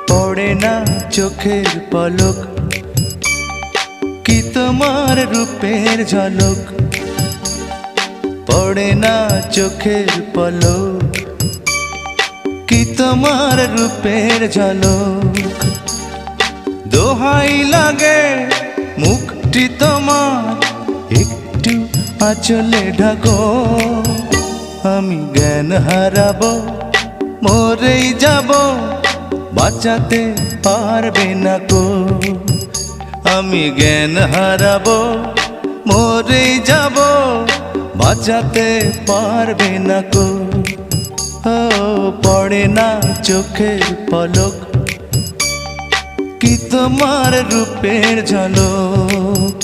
পড়ে না চোখের পলক, কি তোমার রূপের ঝলক। পড়ে না চোখের পলক, কি তোমার রূপের ঝলক। দোহাই লাগে মুখটি তোমার, একটু আঁচলে ঢাকো। আমি জ্ঞান হারাবো, মরেই যাব, বাঁচাতে পারবে না কো। আমি জ্ঞান হারাবো, মরেই যাব, বাঁচাতে পারবে না কো। ও পড়ে না চোখের পলক, কি তোমার রূপের ঝলক।